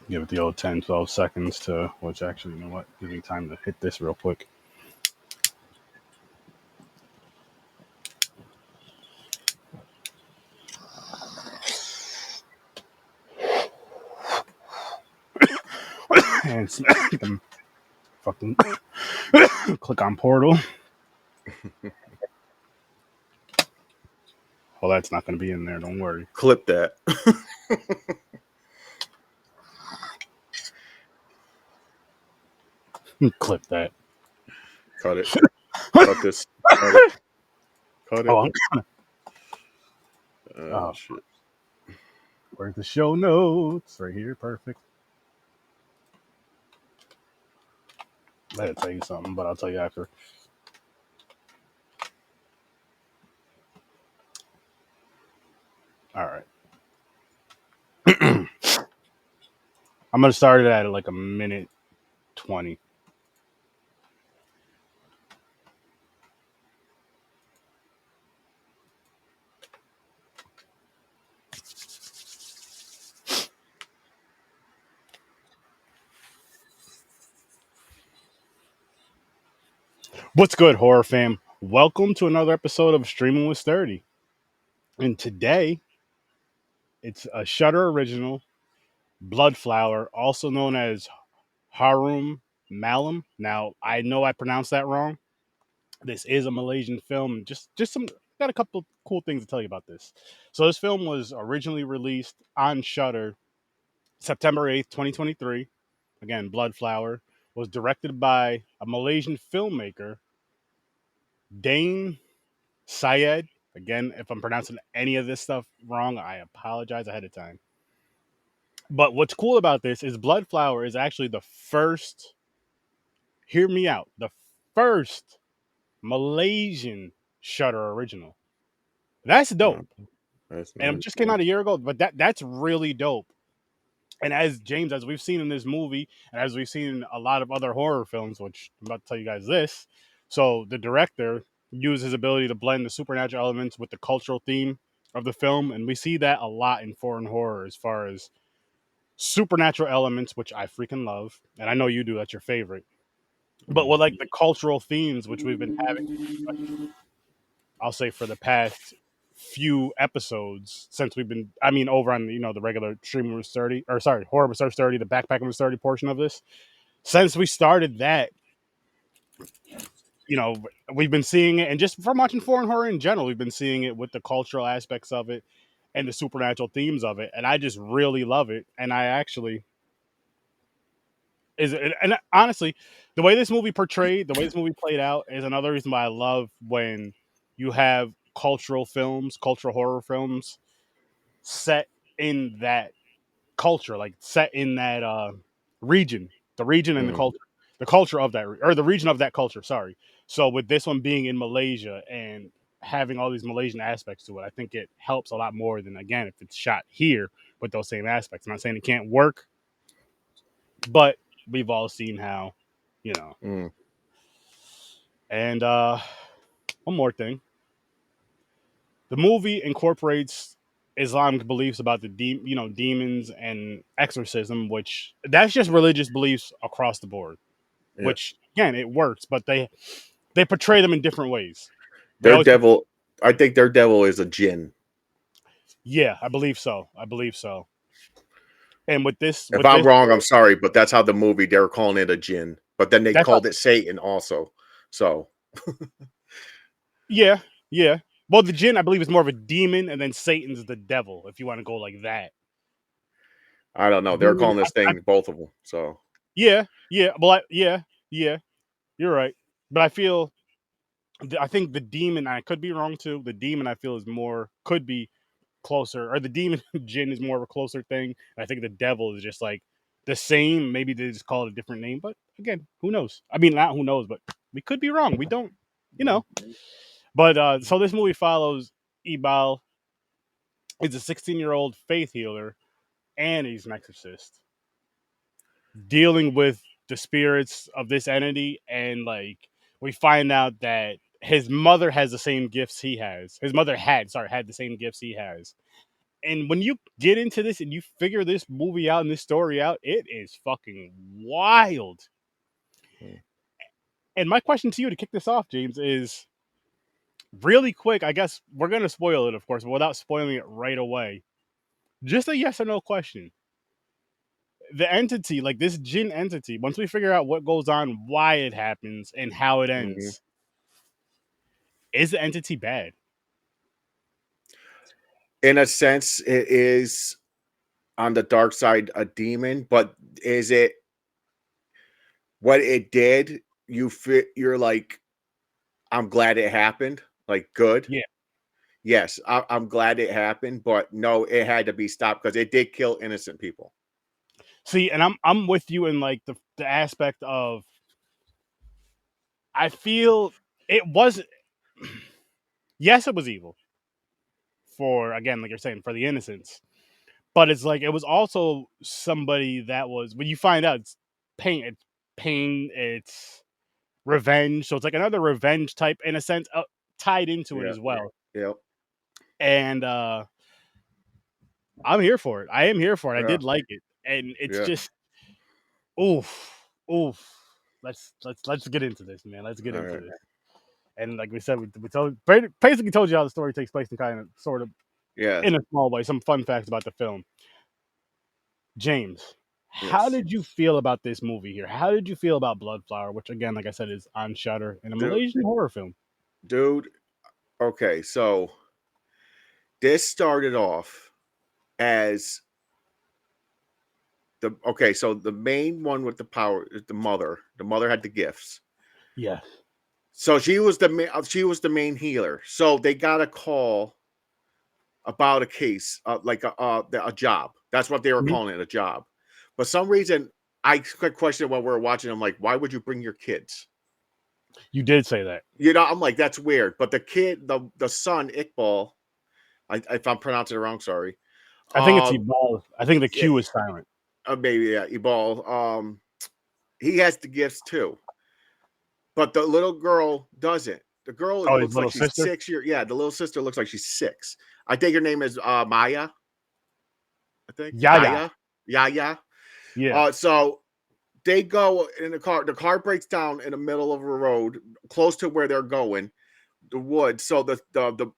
Give it the old 10, 12 seconds to, which actually, you know what? Give me time to hit this real quick. And them fucking click on portal. Well, that's not going to be in there. Don't worry. Clip that. Clip that. Cut it. Cut this. Cut it. Cut it. Oh, Oh, shit. Where's the show notes? Right here. Perfect. I had to tell you something, but I'll tell you after. All right. I'm going to start it at like a minute 20. What's good, horror fam? Welcome to another episode of Streaming with Sturdy. And today, it's a Shudder original, Bloodflower, also known as Harum Malam. Now, I know I pronounced that wrong. This is a Malaysian film. Just some got a couple cool things to tell you about this. So this film was originally released on Shudder September 8th, 2023. Again, Bloodflower was directed by a Malaysian filmmaker, Dane Syed. Again, if I'm pronouncing any of this stuff wrong, I apologize ahead of time. But what's cool about this is Bloodflower is actually the first, hear me out, the first Malaysian Shudder original. That's dope. That's And it just came out a year ago, but that's really dope. And as James, as we've seen in this movie, and as we've seen in a lot of other horror films, which I'm about to tell you guys this, so the director used his ability to blend the supernatural elements with the cultural theme of the film, and we see that a lot in foreign horror as far as supernatural elements, which I freaking love, and I know you do. That's your favorite. But with like the cultural themes, which we've been having, I'll say for the past few episodes since we've been, I mean, over on the regular streaming with 30, or sorry, horror with 30, the backpacking with 30 portion of this. Since we started that, we've been seeing it, and just from watching foreign horror in general, we've been seeing it with the cultural aspects of it and the supernatural themes of it, and I just really love it. And I actually and honestly, the way this movie portrayed, the way this movie played out, is another reason why I love when you have cultural horror films set in that culture, like set in that region, the region and the culture of that, or the region of that culture. Sorry. So with this one being in Malaysia and having all these Malaysian aspects to it, I think it helps a lot more than, again, if it's shot here with those same aspects. I'm not saying it can't work, but we've all seen how, you know. And one more thing. The movie incorporates Islamic beliefs about the demons and exorcism, which that's just religious beliefs across the board. Yeah. Which again, it works, but they portray them in different ways. I think their devil is a jinn. Yeah, I believe so. And with this, if I'm wrong, I'm sorry, but that's how the movie, they were calling it a jinn, but then they called it Satan also. So yeah. Well, the jinn, I believe, is more of a demon, and then Satan's the devil, if you want to go like that. I don't know. They're calling this thing both of them. So yeah. Well, yeah. You're right, but I think the demon, I could be wrong too. The demon, I feel, could be closer, or the demon jinn is more of a closer thing. I think the devil is just like the same. Maybe they just call it a different name, but again, who knows? I mean, not who knows, but we could be wrong. We don't, But so this movie follows Ibal. He's a 16-year-old faith healer, and he's an exorcist, dealing with the spirits of this entity, and like we find out that his mother has the same gifts he has. His mother had the same gifts he has, And when you get into this and you figure this movie out and this story out, it is fucking wild. And my question to you to kick this off, James, is really quick. I guess we're gonna spoil it, of course, but without spoiling it right away. Just a yes or no question. The entity, like this Jin entity, once we figure out what goes on, why it happens, and how it ends, is the entity bad? In a sense, it is on the dark side a demon, but is it what it did? You're like, I'm glad it happened. Like, good. Yeah. Yes, I'm glad it happened, but no, it had to be stopped because it did kill innocent people. See, and I'm with you in like the aspect of I feel it was yes, it was evil for again, like you're saying, for the innocents. But it's like it was also somebody that was when you find out pain, it's revenge. So it's like another revenge type in a sense tied into it Yeah. as well. Yep. And I'm here for it. I am here for it. I Yeah. did like it. And it's Yeah. just oof. Let's get into this, man. Let's get All into right. this. And like we said, we basically told you how the story takes place and kind of sort of Yeah. in a small way. Some fun facts about the film. James, how Yes. did you feel about this movie here? How did you feel about Bloodflower, which again, like I said, is on Shudder and a Dude, Malaysian horror film? dude. Okay, so this started off as so the main one with the power is the mother. The mother had the gifts. Yes. So she was the main healer. So they got a call about a case, like a job. That's what they were Mhm. calling it, a job. For some reason, I questioned while we were watching. I'm like, why would you bring your kids? You did say that. You know, I'm like, that's weird. But the kid, the son, Iqbal, if I'm pronouncing it wrong, sorry. I think it's Um, Evolve. I think the yeah, Q is silent. maybe yeah, Iqbal. He has the gifts too, but the little girl doesn't. The girl Oh, his looks like little she's sister? 6 years. Yeah, the little sister looks like she's 6. I think her name is Maya. I think Yaya. Yaya. Yaya. Yeah. So they go in the car. The car breaks down in the middle of a road, close to where they're going, the woods. So the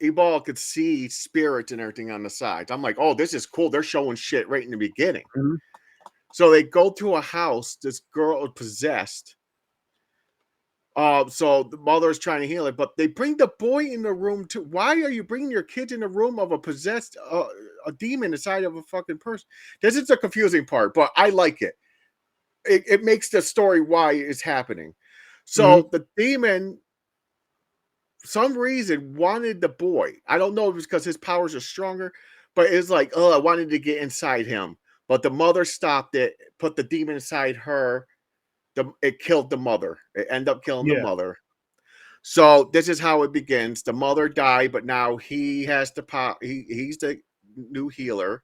Ebal could see spirits and everything on the sides. I'm like, oh, this is cool. They're showing shit right in the beginning. Mhm. So they go to a house. This girl is possessed. So the mother is trying to heal it, but they bring the boy in the room too. Why are you bringing your kids in the room of a possessed a demon inside of a fucking person? This is the confusing part, but I like it. It makes the story why it's happening. Mhm. So the demon, for some reason, wanted the boy. I don't know if it's because his powers are stronger, but it's like, oh, I wanted to get inside him. But the mother stopped it, put the demon inside her. It killed the mother. It ended up killing the Yeah. mother. So this is how it begins. The mother died, but now he has the power. He's the new healer,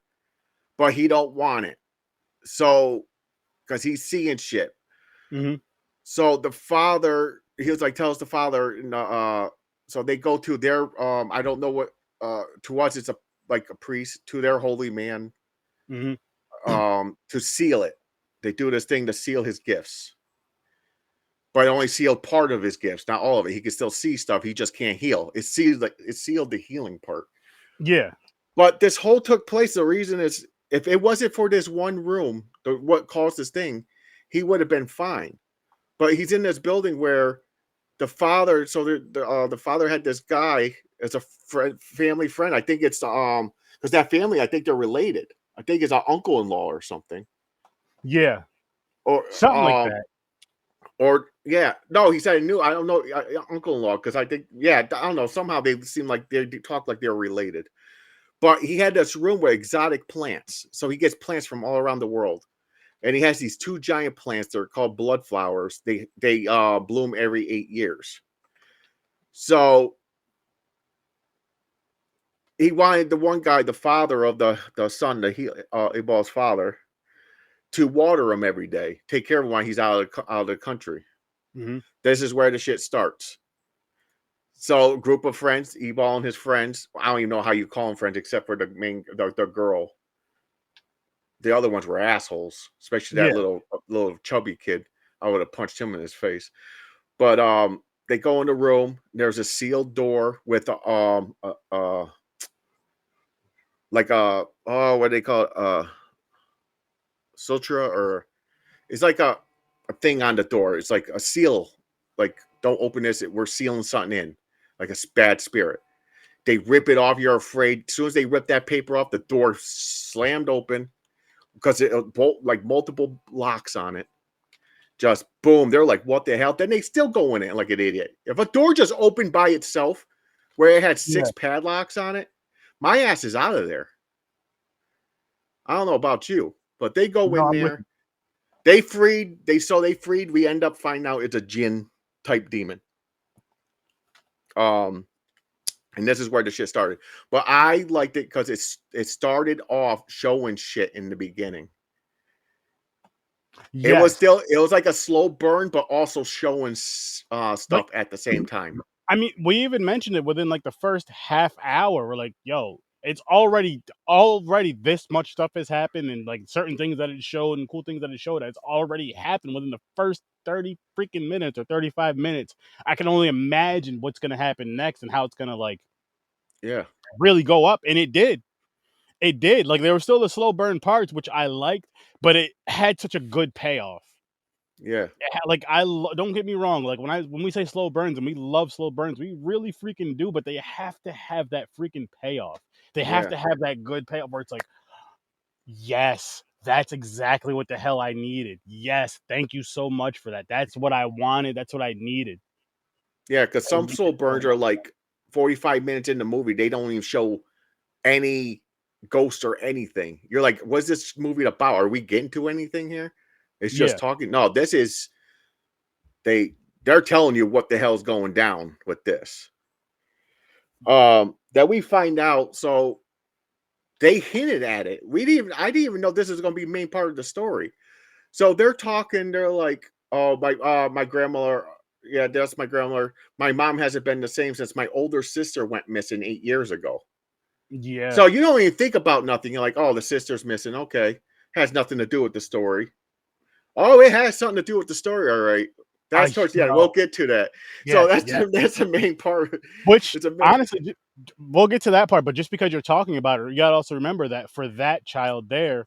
but he don't want it. So because he's seeing shit. Mhm. So the father, he was like, tells the father, so they go to their I don't know what to us it's a like a priest, to their holy man, Mhm. to seal it. They do this thing to seal his gifts. But only sealed part of his gifts, not all of it. He can still see stuff, he just can't heal. It sealed the healing part. Yeah. But this whole took place. The reason is if it wasn't for this one room, what caused this thing, he would have been fine. But he's in this building where the father, so the father had this guy as a family friend. I think it's because that family, I think they're related. I think it's an uncle-in-law or something, Yeah. or Something like that. or yeah, no, he said I knew. I don't know, uncle-in-law, because I think yeah, I don't know. Somehow they seem like they talk like they're related. But he had this room with exotic plants, so he gets plants from all around the world, and he has these 2 giant plants. They're called blood flowers. They bloom every 8 years. So he wanted the one guy, the father of the son, Ibal's father, to water him every day, take care of him while he's out of the country. Mhm. This is where the shit starts. So a group of friends, Ebal and his friends. I don't even know how you call them friends, except for the girl. The other ones were assholes, especially that Yeah. little chubby kid. I would have punched him in his face. But they go in the room. There's a sealed door with like a what do they call it? Sutra, or it's like a thing on the door. It's like a seal. Like, don't open this. We're sealing something in, like a bad spirit. They rip it off. You're afraid. As soon as they rip that paper off, the door slammed open because it bolt like multiple locks on it. Just boom. They're like, what the hell? Then they still go in it like an idiot. If a door just opened by itself, where it had 6 Yeah. padlocks on it, my ass is out of there. I don't know about you, but they go No, in I'm with there. you. They freed. We end up finding out it's a Jinn type demon. And this is where the shit started. But I liked it because it started off showing shit in the beginning. It Yes. was like a slow burn, but also showing Like, stuff at the same time. I mean, we even mentioned it within like the first half hour. We're like, yo, it's already this much stuff has happened, and like certain things that it showed and cool things that it showed that's already happened within the first 30 freaking minutes or 35 minutes. I can only imagine what's gonna happen next and how it's gonna like Yeah, really go up. And it did. It did. Like there were still the slow burn parts, which I liked, but it had such a good payoff. yeah, Like don't get me wrong. Like when we say slow burns and we love slow burns, we really freaking do. But they have to have that freaking payoff. They have yeah, to have that good payoff where it's like, yes, that's exactly what the hell I needed. Yes, thank you so much for that. That's what I wanted. That's what I needed. yeah. Because And some we slow did so burns are well. like 45 minutes in the movie. They don't even show any ghost or anything. You're like, what's this movie about? Are we getting to anything here? It's just Yeah, talking. No, this is they're telling you what the hell's going down with this. That we find out. So they hinted at it. I didn't even know this is going to be the main part of the story. So they're talking. They're like, "Oh, my grandmother. Yeah, that's my grandmother. My mom hasn't been the same since my older sister went missing 8 years ago." yeah. So you don't even think about nothing. You're like, "Oh, the sister's missing. Okay, has nothing to do with the story." Oh, it has something to do with the story. All right, that's I towards the end. We'll know. get to that. So Yeah, yeah. that's the main part. Which It's a main. honestly, we'll get to that part. But just because you're talking about her, you gotta also remember that for that child there,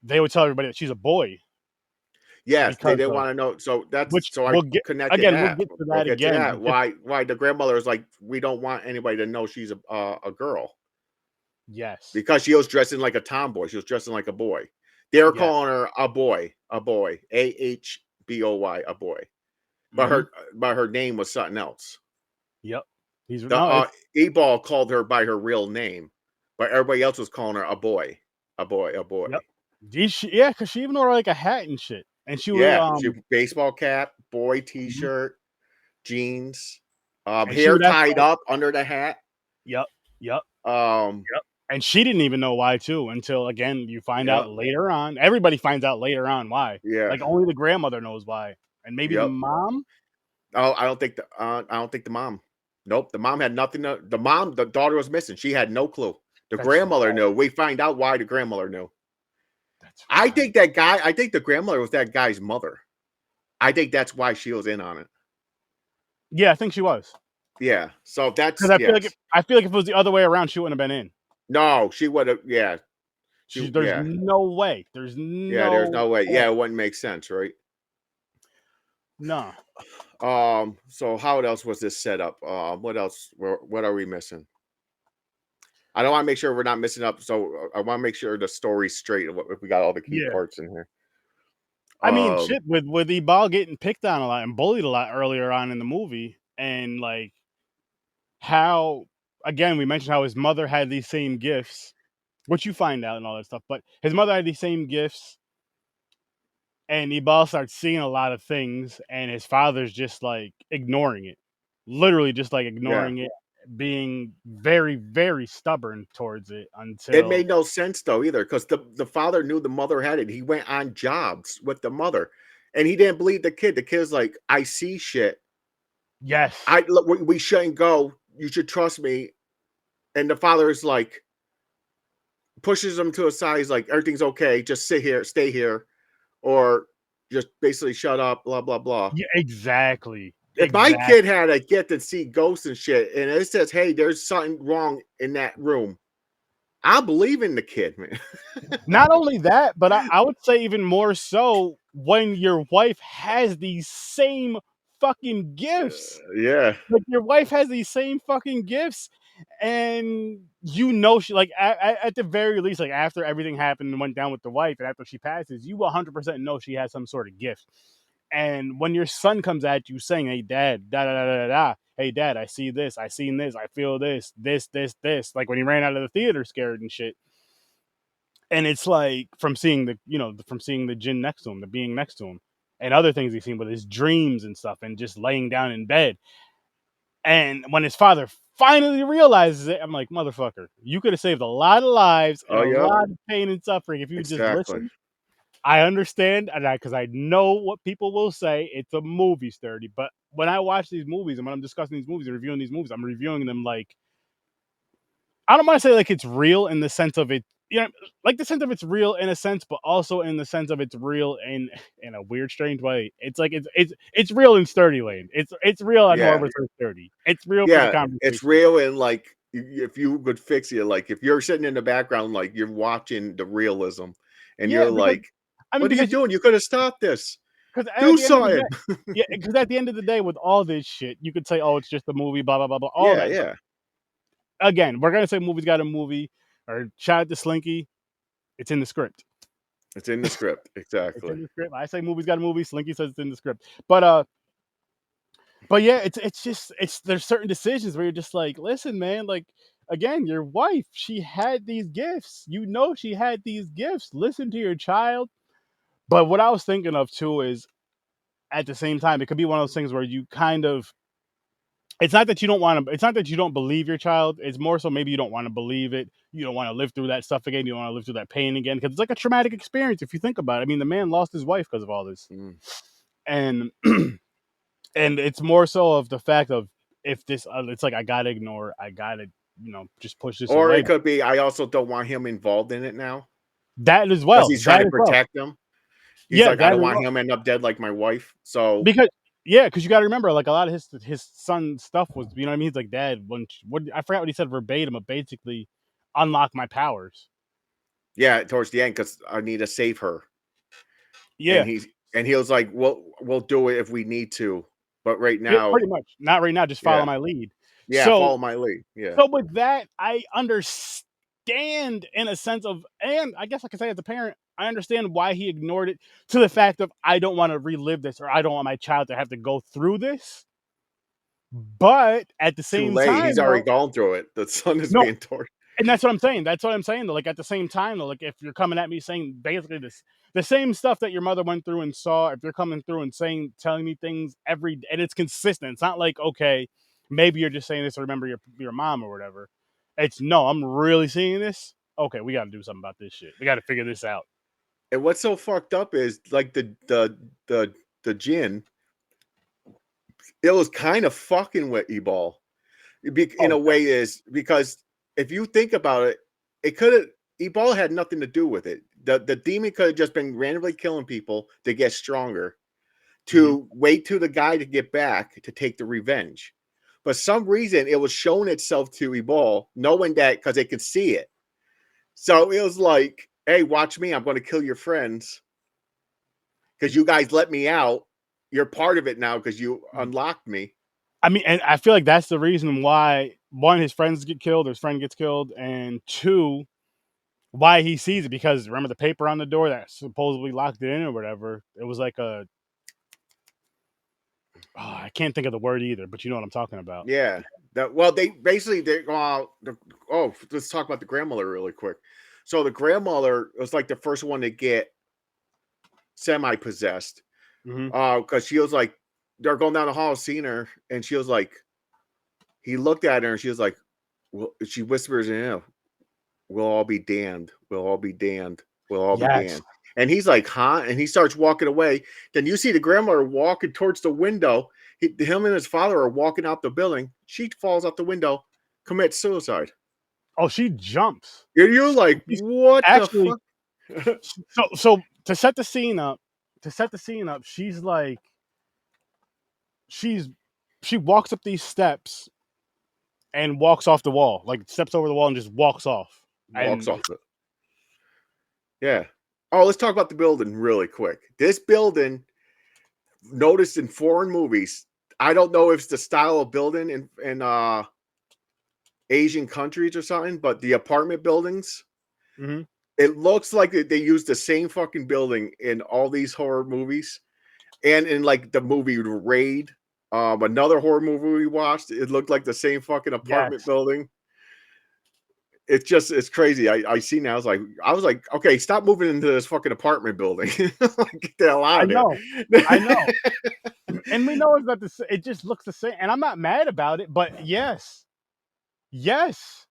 they would tell everybody that she's a boy Yes, they because didn't of want to know. which So I we'll get connected again. We'll that. get to We'll that get to again. that. But just Why the grandmother is like, we don't want anybody to know she's a girl yes, because she was dressing like a tomboy. She was dressing like a boy. They were yes, calling her a boy, AHBOY, a boy. But mm-hmm. her name was something else. Yep. He's The no, it's E-ball called her by her real name, but everybody else was calling her a boy, a boy, a boy. yep. Yeah, because she even wore like a hat and shit, and she would Yeah, she baseball cap, boy mhm. t-shirt, jeans, And she hair would ask tied like, up under the hat. yep, yep, Um, yep. And she didn't even know why too until again you find yeah, out later on. Everybody finds out later on why. yeah, Like only the grandmother knows why, and maybe the yep. mom. Oh, I don't think the mom. Nope, the mom had nothing to. The daughter was missing. She had no clue. The That's grandmother right. knew. We find out why the grandmother knew. That's I right. think that guy. I think the grandmother was that guy's mother. I think that's why she was in on it. Yeah, I think she was. Yeah. So Because that's yes. I feel like if it was the other way around, she wouldn't have been in. No, she would have. Yeah. There's Yeah. no way. There's Yeah. There's no no way. way. Yeah, it wouldn't make sense, right? No. So how else was this set up? What else? What are we missing? I don't want to make sure we're not missing up. So I want to make sure the story's straight. If we got all the key Yeah. parts in here. I mean, Um, shit, with Ebal getting picked on a lot and bullied a lot earlier on in the movie, and like how again we mentioned how his mother had these same gifts, which you find out and all that stuff, but his mother had these same gifts, and Ebal starts seeing a lot of things, and his father's just like ignoring it, literally just like yeah. ignoring it, being very, very stubborn towards it It until made no sense though either, because the father knew the mother had it. He went on jobs with the mother, and he didn't believe the kid. The kid's like, I see shit. Yes. We shouldn't go. You should trust me. And the father is like, pushes him to a side. He's like, everything's okay. Just sit here, stay here, or just basically shut up. Blah blah blah. Yeah, exactly. If my Exactly. kid had a get to see ghosts and shit, and it says, "Hey, there's something wrong in that room," I believe in the kid, man. Not only that, but I would say even more so when your wife has these same fucking gifts. Yeah. Like your wife has these same fucking gifts, and she like at the very least, like after everything happened and went down with the wife, and after she passes, you 100% know she has some sort of gift. And when your son comes at you saying, "Hey, dad, da da da da da," "Hey, dad, I see this, I seen this, I feel this, this," like when he ran out of the theater scared and shit. And it's like from seeing the Jin next to him, the being next to him, and other things he's seen with his dreams and stuff, and just laying down in bed. And when his father finally realizes it, I'm like, motherfucker, you could have saved a lot of lives and Oh, a yep. lot of pain and suffering if you just Exactly. listened. I understand, and because I know what people will say, it's a movie sturdy. But when I watch these movies and when I'm discussing these movies and reviewing these movies, I'm reviewing them like I don't want to say like it's real in the sense of it, like the sense of it's real in a sense, but also in the sense of it's real in a weird, strange way. It's like it's real in Sturdy Lane. It's real on Yeah. Horror with Sturdy. It's real for the Yeah. It's conversation. real, and like if you could fix it, like if you're sitting in the background, like you're watching the realism, and Yeah, you're because like, I mean, "What are you because doing? You could have stopped this. at Do the end of the day, something." yeah, because at the end of the day, with all this shit, you could say, oh, it's just a movie, blah blah blah blah, all Yeah. that. But Yeah. again, we're gonna say movies got a movie, or shout out to Slinky. It's in the script. It's in the script. It's Exactly. in the script. I say movies got a movie. Slinky says it's in the script. But yeah, it's just there's certain decisions where you're just like, listen, man, like again, your wife, she had these gifts. She had these gifts. Listen to your child. But what I was thinking of too is at the same time, it could be one of those things where you kind of it's not that you don't want to it's not that you don't believe your child. It's more so maybe you don't want to believe it. You don't want to live through that stuff again. You don't want to live through that pain again. Because it's like a traumatic experience if you think about it. I mean, the man lost his wife because of all this. Mm. And and it's more so of the fact of if this it's like I gotta just push this Or away. it could be, I also don't want him involved in it now That as because well, he's trying to that as well. protect him. He's Yeah, like, I that don't as want well. him end up dead like my wife. So Because yeah, because you got to remember, like a lot of his son's stuff was, what I mean. He's like, Dad, what I forgot what he said verbatim, but basically, unlock my powers. yeah, towards the end, because I need to save her. And Yeah, he was like, we'll do it if we need to. But right yeah, now, pretty much. Not right now. Just follow yeah. my lead. Yeah, So follow my lead. Yeah. So with that, I understand in a sense of, and I guess I can say as a parent, I understand why he ignored it to the fact of I don't want to relive this or I don't want my child to have to go through this. But at the Too same late. He's time, already though, gone through it. The son is no, being tortured. and that's what I'm saying. That's what I'm saying. Though, like at the same time, though, like if you're coming at me saying basically the same stuff that your mother went through and saw, if you're coming through and telling me things and it's consistent. It's not like okay, maybe you're just saying this to remember your mom or whatever. It's no, I'm really seeing this. Okay, we got to do something about this shit. We got to figure this out. And what's so fucked up is like the Jin, it was kind of fucking with Ebal. In Oh, a way is because if you think about it, it could have Ebal had nothing to do with it. The demon could have just been randomly killing people to get stronger, mm-hmm. to wait to the guy to get back to take the revenge. But some reason it was showing itself to Ebal, knowing that because they could see it. So it was like, hey, watch me, I'm going to kill your friends because you guys let me out. You're part of it now because you unlocked me. I mean, and I feel like that's the reason why one, his friends get killed, his friend gets killed, and two, why he sees it because remember the paper on the door that supposedly locked it in or whatever. It was like I can't think of the word either, but you know what I'm talking about. Yeah. Well, they basically oh, let's talk about the grandmother really quick. So the grandmother was like the first one to get semi possessed. Mm-hmm. Because she was like, they're going down the hall, seeing her, and she was like, he looked at her and she was like, well, she whispers in him, we'll all be damned. We'll all be damned. We'll all be Yes. damned. And he's like, huh? And he starts walking away. Then you see the grandmother walking towards the window. him and his father are walking out the building. She falls out the window, commits suicide. Oh, she jumps. And you're like, She's what the actually fuck? so to set the scene up, she's like she's she walks up these steps and walks off the wall, like steps over the wall and just walks off. Walks And off it. Yeah. Oh, let's talk about the building really quick. This building, noticed in foreign movies, I don't know if it's the style of building in Asian countries or something, but the apartment buildings, Mhm. it looks like they use the same fucking building in all these horror movies. And in like the movie Raid, another horror movie we watched, it looked like the same fucking apartment Yes. building. It's crazy. I see now. I was like, okay, stop moving into this fucking apartment building. Like, get the hell out I of know. there. I know. And we know it's not the it just looks the same. And I'm not mad about it, but yes. Yes.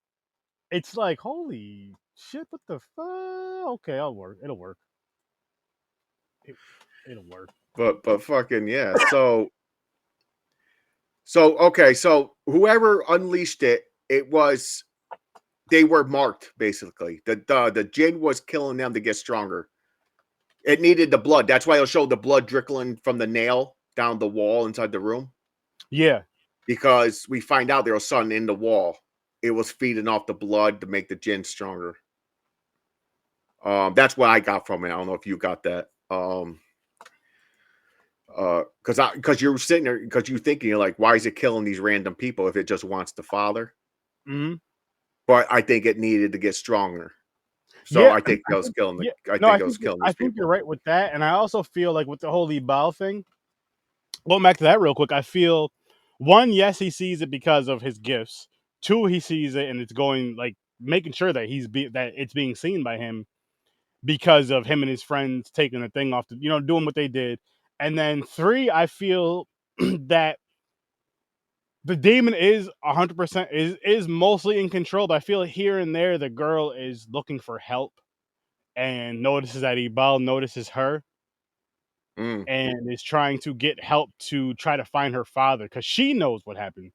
It's like, holy shit, what the fuck? Okay, I'll work. It'll work. It'll work. But fucking yeah. So okay, so whoever unleashed it, they were marked basically. The jinn was killing them to get stronger. It needed the blood. That's why it'll show the blood trickling from the nail down the wall inside the room. Yeah. Because we find out there was something in the wall. It was feeding off the blood to make the jinn stronger. That's what I got from it. I don't know if you got that. Because you're sitting there, because you're thinking, you're like, why is it killing these random people if it just wants the father? Mm-hmm. But I think it needed to get stronger. So Yeah, I think I was killing yeah. I No, think I was killing I these think you're people. right with that, and I also feel like with the whole Ebal thing. Going back to that real quick, I feel one, yes, he sees it because of his gifts. Two, he sees it and it's going like making sure that that it's being seen by him because of him and his friends taking the thing off, doing what they did. And then three, I feel that the demon is 100% is mostly in control, but I feel here and there the girl is looking for help and notices that Ibal notices her Mm. and is trying to get help to try to find her father because she knows what happened,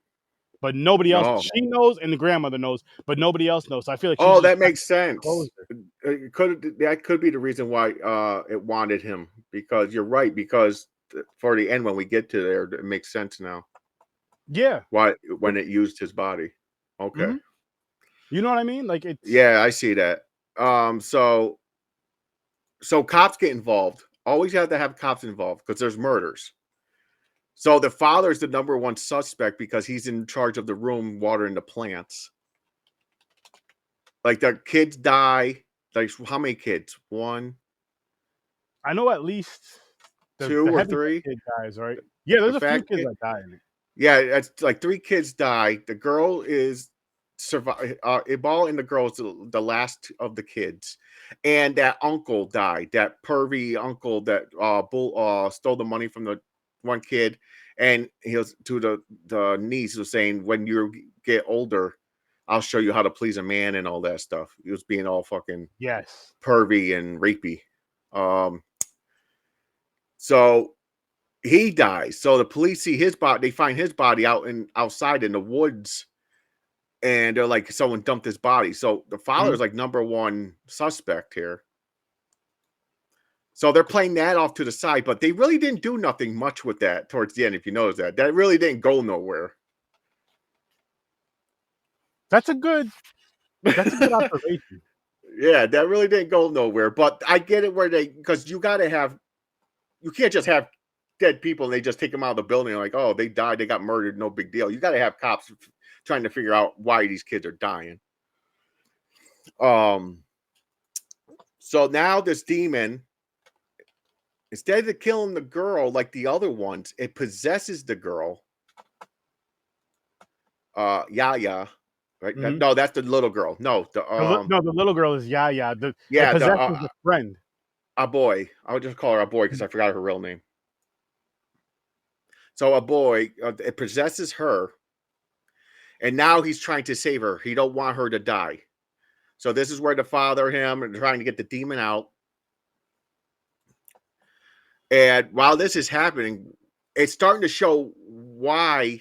but nobody else. No. She knows, and the grandmother knows, but nobody else knows. So I feel like she's Oh, just that trying makes to close sense. her. That could be the reason why it wanted him, because you're right, because for the end when we get to there, it makes sense now. Yeah, Why when it used his body. Okay. mm-hmm. You know what I mean? Like it's Yeah, I see that. So cops get involved. Always have to have cops involved because there's murders. So the father is the number one suspect because he's in charge of the room watering the plants. Like the kids die. Like how many kids? One, I know at least the two, or heavy three. kid dies, right? Yeah, The there's a few fat kids kid. that die in it. Yeah, it's like three kids die. The girl is survive. Ibal and the girl is the last of the kids, and that uncle died. That pervy uncle that stole the money from the one kid, and he was to the niece was saying, when you get older, I'll show you how to please a man and all that stuff. He was being all fucking Yes. pervy and rapey. Um, so he dies. So the police see his body. They find his body outside in the woods, and they're like, someone dumped his body. So the father Mm-hmm. is like number one suspect here. So they're playing that off to the side, but they really didn't do nothing much with that towards the end. If you notice that really didn't go nowhere. That's a good. That's a good observation. Yeah, that really didn't go nowhere. But I get it because you can't just have dead people and they just take them out of the building like, oh, they died, they got murdered, no big deal. You got to have cops trying to figure out why these kids are dying. So now this demon, instead of killing the girl like the other ones, it possesses the girl. Yaya, right? Mm-hmm. No, that's the little girl. No, The little girl is Yaya. It yeah, possesses the friend. a boy. I would just call her a boy because I forgot her real name. So a boy, it possesses her, and now he's trying to save her. He don't want her to die. So this is where the father, him, are trying to get the demon out. And while this is happening, it's starting to show what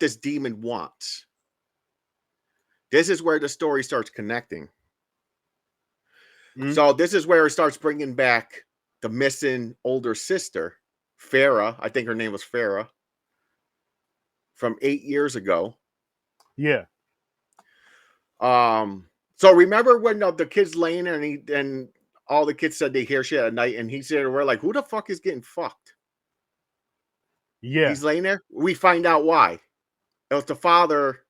this demon wants. This is where the story starts connecting. Mm-hmm. So this is where it starts bringing back the missing older sister, Farah. I think her name was Farah, from 8 years ago. Yeah. So remember when the kid's laying there and all the kids said they hear shit at night, and he said, we're like, who the fuck is getting fucked? Yeah. He's laying there. We find out why. It was the father.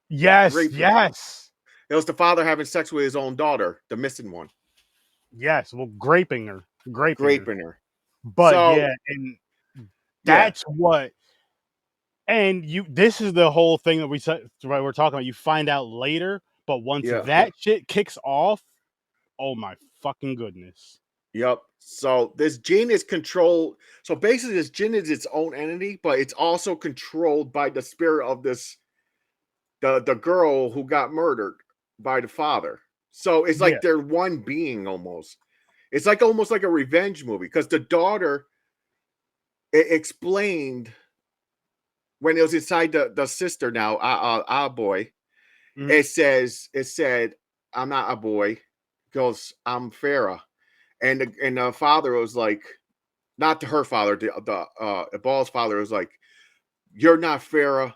Yes. raping. Yes. It was the father having sex with his own daughter, the missing one. Yes. Well, graping her. Graping her. But So, yeah, and that's what. And this is the whole thing that we're talking about. You find out later, but once that shit kicks off, oh my fucking goodness. Yep. So this jinn is controlled. So basically, this jinn is its own entity, but it's also controlled by the spirit of the girl who got murdered by the father. So it's like they're one being almost. It's like almost like a revenge movie, because the daughter, it explained when it was inside the sister now, boy. Mm-hmm. It said, I'm not a boy. It goes, I'm Farah. And the father was like, not to her father, the Ball's father was like, you're not Farah.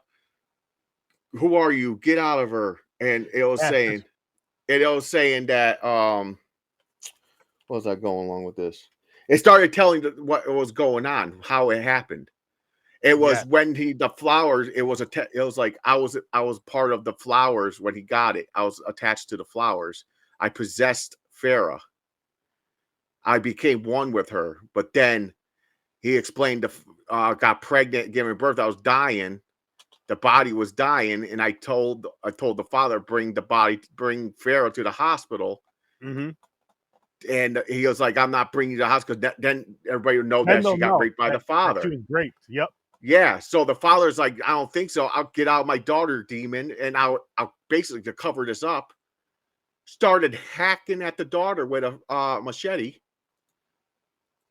Who are you? Get out of her. And it was saying that what was I going along with this? It started telling what was going on, how it happened. It was when the flowers. It was like I was part of the flowers when he got it. I was attached to the flowers. I possessed Farah. I became one with her. But then he explained got pregnant, giving birth. I was dying. The body was dying, and I told the father, bring Farah to the hospital. Mm-hmm. And he was like, I'm not bringing you to the hospital. Then everybody would know that she got raped by the father. She was raped. Yep. Yeah. So the father's like, I don't think so. I'll get out my daughter, demon, and I'll basically, to cover this up, started hacking at the daughter with a machete.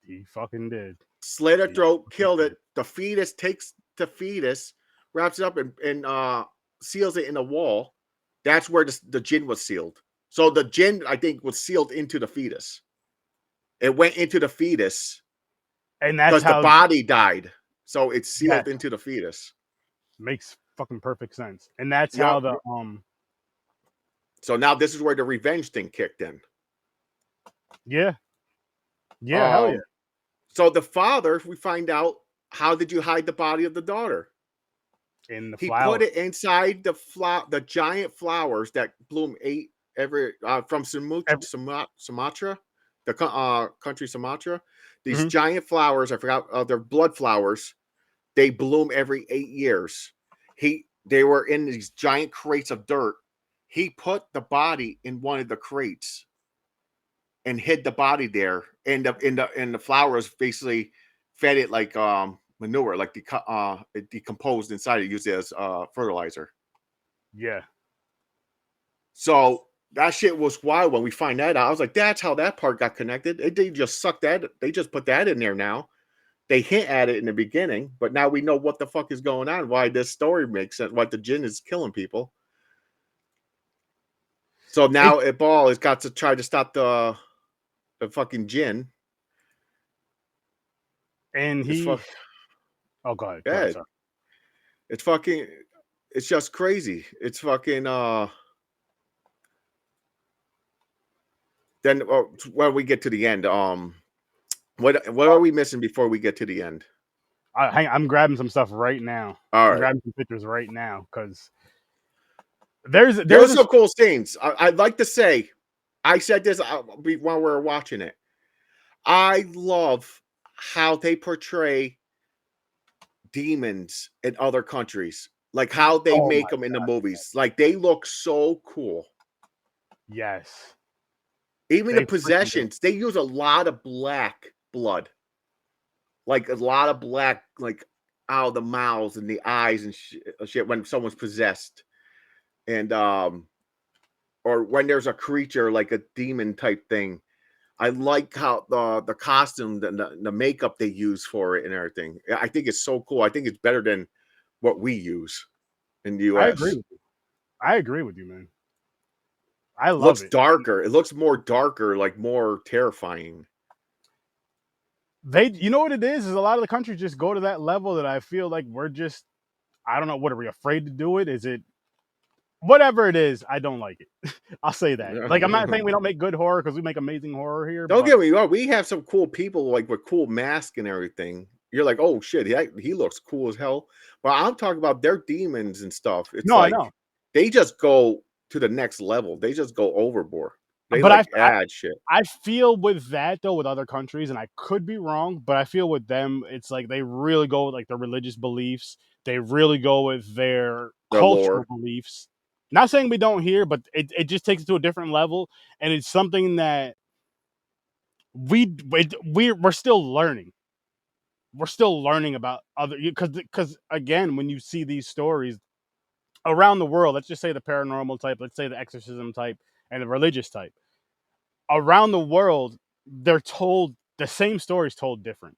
He fucking did. Slit her throat, killed it. The fetus takes the fetus, wraps it up, and seals it in a wall. That's where the jinn was sealed. So the jinn, I think, was sealed into the fetus. It went into the fetus, and that's because the body died. So it's sealed into the fetus. Makes fucking perfect sense. And that's how the So now this is where the revenge thing kicked in. Yeah. Yeah, hell yeah. So the father, we find out, how did you hide the body of the daughter? In the he flower. Put it inside the giant flowers that bloom from Sumatra, the country Sumatra. These giant flowers, I forgot, they're blood flowers. They bloom every 8 years. They were in these giant crates of dirt. He put the body in one of the crates and hid the body there. And the flowers basically fed it like manure, like it decomposed inside. It used it as fertilizer. Yeah. So that shit was wild when we find that out. I was like, that's how that part got connected. They just sucked that. They just put that in there now. They hint at it in the beginning, but now we know what the fuck is going on. Why this story makes sense. Why the jinn is killing people. So now Ball has got to try to stop the fucking jinn. And he. Oh, go ahead. Go ahead, sorry. It's fucking. It's just crazy. It's fucking. Then when we get to the end, what are we missing before we get to the end? I'm grabbing some stuff right now. All right. I'm grabbing some pictures right now because there's some cool scenes. I'd like to say, I said this while we were watching it. I love how they portray demons in other countries, like how they make them in the movies. Like they look so cool. Yes. Even the possessions, they use a lot of black blood. Like a lot of black, like out of the mouths and the eyes and shit when someone's possessed. And or when there's a creature like a demon type thing. I like how the costume, the makeup they use for it and everything. I think it's so cool. I think it's better than what we use in the I agree US. with you. I agree with you, man. I love Looks it. darker. It looks more darker, like more terrifying. You know what it is a lot of the countries just go to that level that I feel like we're just, I don't know, what are we afraid to do it? Is it whatever it is? I don't like it. I'll say that. Like, I'm not saying we don't make good horror because we make amazing horror here, Don't but get me wrong. We have some cool people like with cool masks and everything. You're like, oh shit, he looks cool as hell. But I'm talking about their demons and stuff. It's no, I like know. they just go to the next level. They just go overboard. They But like add shit. I feel with that though, with other countries, and I could be wrong, but I feel with them, it's like they really go with like their religious beliefs. They really go with their Their cultural lore. beliefs. Not saying we don't here, but it just takes it to a different level, and it's something that we're still learning. We're still learning about other, because again, when you see these stories around the world, let's just say the paranormal type, let's say the exorcism type, and the religious type around the world, they're told the same stories told different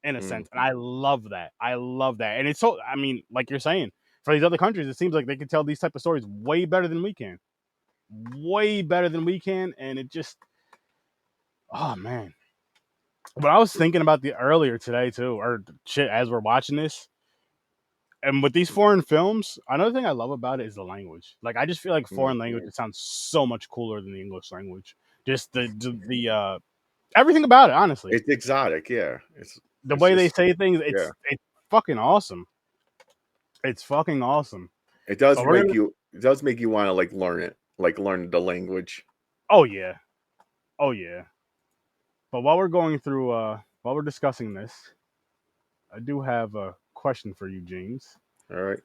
in a sense. And I love that. I love that. And it's so, I mean, like you're saying, for these other countries, it seems like they can tell these type of stories way better than we can. Way better than we can. And it just, oh man. But I was thinking about the earlier today too, or shit, as we're watching this. And with these foreign films, another thing I love about it is the language. Like, I just feel like foreign language, it sounds so much cooler than the English language. Just the everything about it, honestly. It's exotic, yeah. The It's way they just say things, yeah. it's fucking awesome. It's fucking awesome. It But we're gonna, does make you want to like learn it, like learn the language. oh yeah, oh yeah. But while we're going through, while we're discussing this, I do have a question for you, James. All right.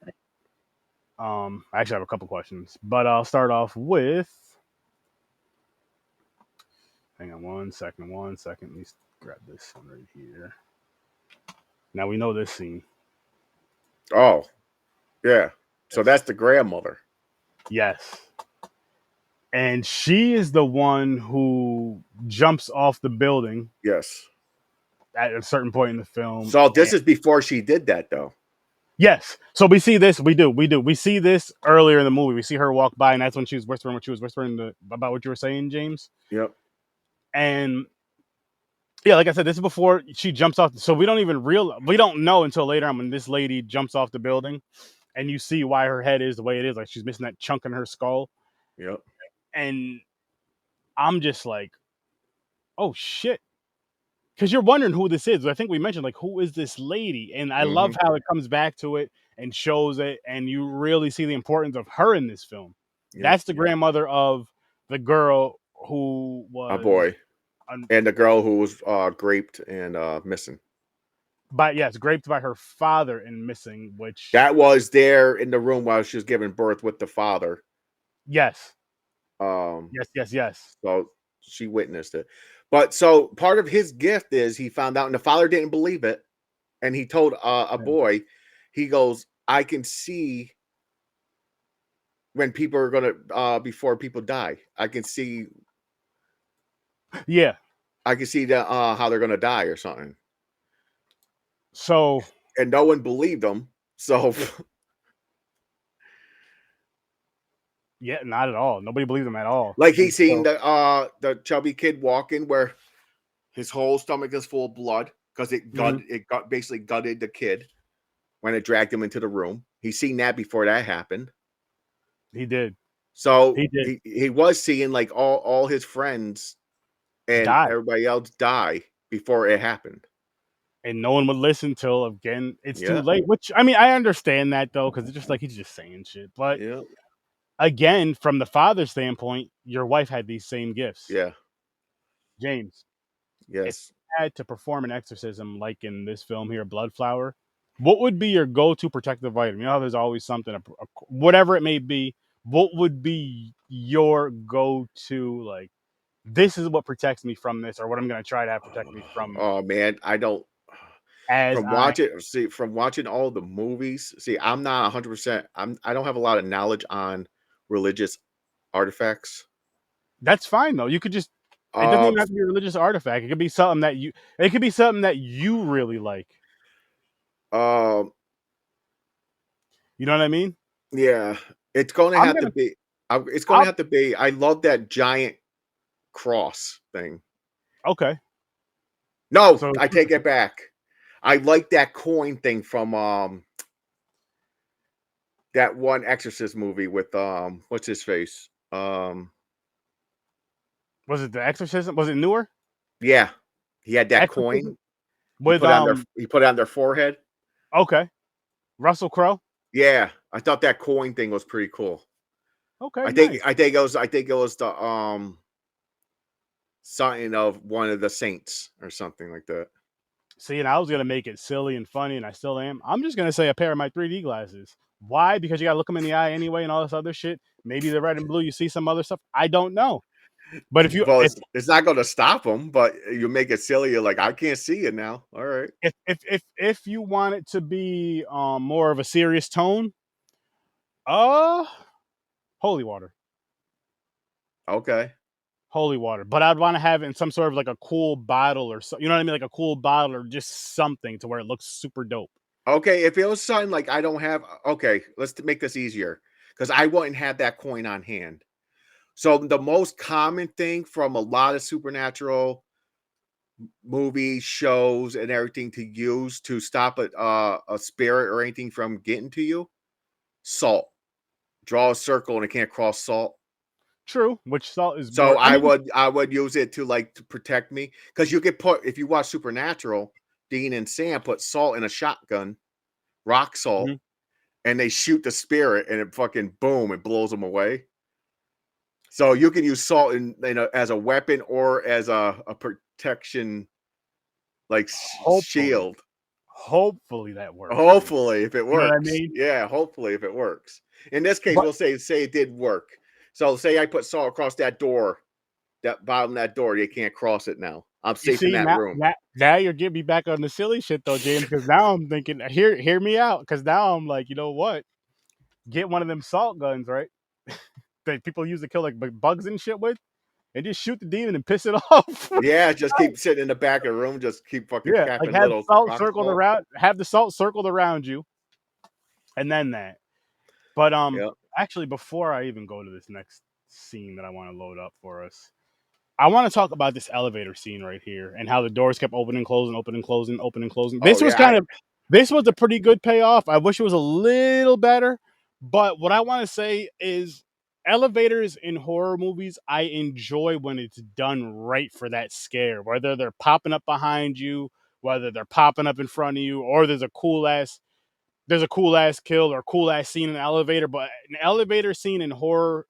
I actually have a couple questions, but I'll start off with. Hang on one second, one second. Let me grab this one right here. Now we know this scene. Oh, yeah. So Yes. that's the grandmother. Yes. And she is the one who jumps off the building Yes. at a certain point in the film. So this And is before she did that, though. yes, so we see this. We see this earlier in the movie. We see her walk by, and that's when she was whispering what she was whispering about what you were saying, James. Yep. And yeah, like I said, this is before she jumps off. So we don't know until later on when this lady jumps off the building, and you see why her head is the way it is. Like, she's missing that chunk in her skull, Yep. and I'm just like, oh shit. Because you're wondering who this is. I think we mentioned, like, who is this lady? And I love how it comes back to it and shows it, and you really see the importance of her in this film. Yep. That's the grandmother of the girl who A was boy. And the girl who was raped and missing. raped by her father and missing, which That was there in the room while she was giving birth with the father. yes. Um, Yes. so she witnessed it. But so part of his gift is he found out, and the father didn't believe it. And he told a boy, he goes, I can see when people are gonna before people die. I can see Yeah. that how they're gonna die or something. So And no one believed him. So yeah, not at all. Nobody believed him at all. like he And seen so, the chubby kid walking where his whole stomach is full of blood because it basically gutted the kid when it dragged him into the room. He seen that before that happened. he did. So He did he was seeing like all his friends and die. everybody else die before it happened. And no one would listen till again it's too Yeah. late. Which, I mean, I understand that though, because it's just like he's just saying shit. But Yeah. again, from the father's standpoint, your wife had these same gifts. Yeah. James, if Yes. you had to perform an exorcism like in this film here, Bloodflower, what would be your go-to protective item? You know how there's always something, whatever it may be. What would be your go-to? Like, this is what protects me from this, or what I'm going to try to have protect me from Oh man, I don't as I. from watching all the movies. See, I'm not 100%. I don't have a lot of knowledge on religious artifacts. That's fine though. You could just It doesn't Uh, even have to be a religious artifact. It could be something that you. It could be something that you really like. uh, You know what I mean? yeah, it's going to I'm have to gonna. be. It's going to I'll, have to be. I love that giant cross thing. okay. No, So I take it back. I like that coin thing from that one Exorcist movie with what's his face? was it the Exorcism? Was it newer? Yeah, he had that Exorcism coin. with He put it on their forehead. Okay, Russell Crowe. Yeah, I thought that coin thing was pretty cool. Okay, nice. I think it was the something of one of the saints or something like that. See, and I was gonna make it silly and funny, and I still am. I'm just gonna say a pair of my 3D glasses. Why? Because you gotta look them in the eye anyway, and all this other shit. Maybe the red and blue. You see some other stuff. I don't know. But if you Well, it's not going to stop them, but you make it silly. You're like, I can't see it now. All right, if you want it to be more of a serious tone, uh, holy water, okay, holy water. But I'd want to have it in some sort of like a cool bottle or so. You know what I mean? Like a cool bottle or just something to where it looks super dope. okay. If it was something like I don't have, okay, let's make this easier because I wouldn't have that coin on hand. So the most common thing from a lot of supernatural movies, shows, and everything to use to stop a spirit or anything from getting to you, salt. Draw a circle and it can't cross salt. True, which salt is So more. I mean, I would use it to like to protect me because you could put if you watch Supernatural, Dean and Sam put salt in a shotgun, rock salt, mhm. and they shoot the spirit and it fucking boom, it blows them away. So you can use salt as a weapon or as a protection like Hopefully, shield. hopefully that works, dude. Hopefully, if it You know what I works. mean? Yeah, hopefully if it works. In this case, But we'll say it did work. So say I put salt across that door, that bottom of that door, they can't cross it now. I'm you safe in see that room. now you're getting me back on the silly shit though, James. Because now I'm thinking, hear me out. Because now I'm like, you know what? Get one of them salt guns, right? That people use to kill like bugs and shit with, and just shoot the demon and piss it off. Yeah, just keep sitting in the back of the room, just keep fucking Yeah, like capping little rock salt. have the salt circled around you, and then that. But Yeah. actually, before I even go to this next scene that I want to load up for us, I want to talk about this elevator scene right here and how the doors kept opening, closing, opening, closing, opening, closing. Oh yeah. This was a pretty good payoff. I wish it was a little better, but what I want to say is elevators in horror movies I enjoy when it's done right for that scare, whether they're popping up behind you, whether they're popping up in front of you, or there's a cool ass kill or cool ass scene in an elevator, but an elevator scene in horror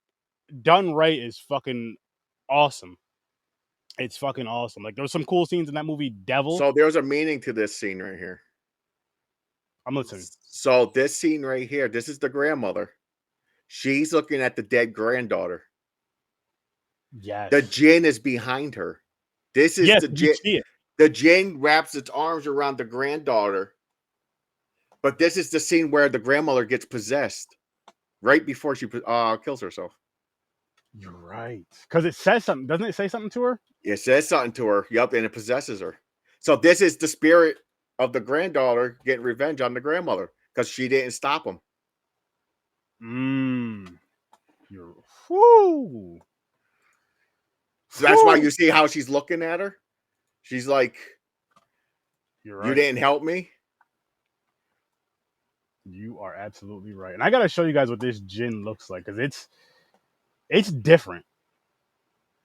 done right is fucking awesome. It's fucking awesome. Like there was some cool scenes in that movie Devil. So there's a meaning to this scene right here. I'm listening. So this scene right here, this is the grandmother. She's looking at the dead granddaughter. The Yes. jinn is behind her. This is Yes, the you jinn. see it. The jinn wraps its arms around the granddaughter, but this is the scene where the grandmother gets possessed right before she kills herself. You're right. Because it says something. Doesn't it say something to her? It says something to her. Yep, and it possesses her. So this is the spirit of the granddaughter getting revenge on the grandmother because she didn't stop him. Mmm. You're whoo. So that's why you see how she's looking at her. She's like, You're "You right. didn't help me." You are absolutely right. And I gotta show you guys what this gin looks like because it's different.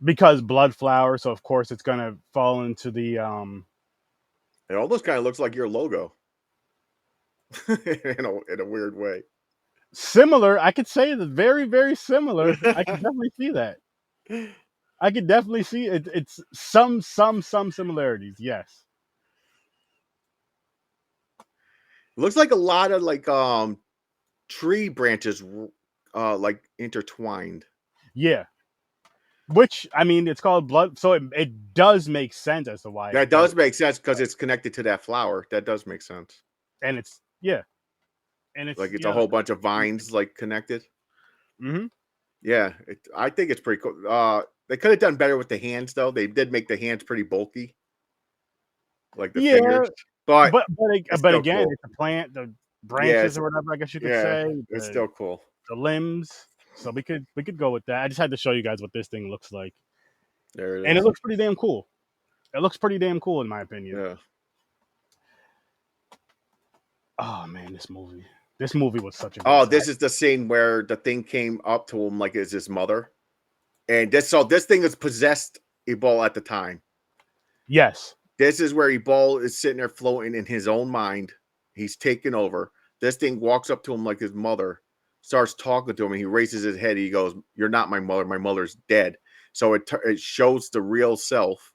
Because blood flower, so of course it's gonna fall into the It almost kind of looks like your logo in a weird way. similar. I could say that very, very similar. I can definitely see that. I could definitely see it. It's some similarities. Yes. It looks like a lot of like tree branches like intertwined. Yeah. Which I mean, it's called blood, so it does make sense as to why That it does. does make sense because it's connected to that flower. That does make sense. And it's yeah, and it's Like it's a yeah. whole bunch of vines like connected. Mm-hmm. Yeah, I think it's pretty cool. They could have done better with the hands, though. They did make the hands pretty bulky, like the Yeah, fingers. But it's but still again, cool. it's a plant, the Yeah, branches or whatever, I guess you could say, it's still cool. the limbs. So we could go with that. I just had to show you guys what this thing looks like, There it and it is. looks pretty damn cool. It looks pretty damn cool in my opinion. Yeah. Oh man, this movie. This movie was such a good Oh, time. this is the scene where the thing came up to him like it's his mother. And this thing is possessed Ebal at the time. Yes. This is where Ebal is sitting there floating in his own mind. He's taken over. This thing walks up to him like his mother, starts talking to him, and he raises his head. He goes, "You're not my mother. My mother's dead." So it shows the real self.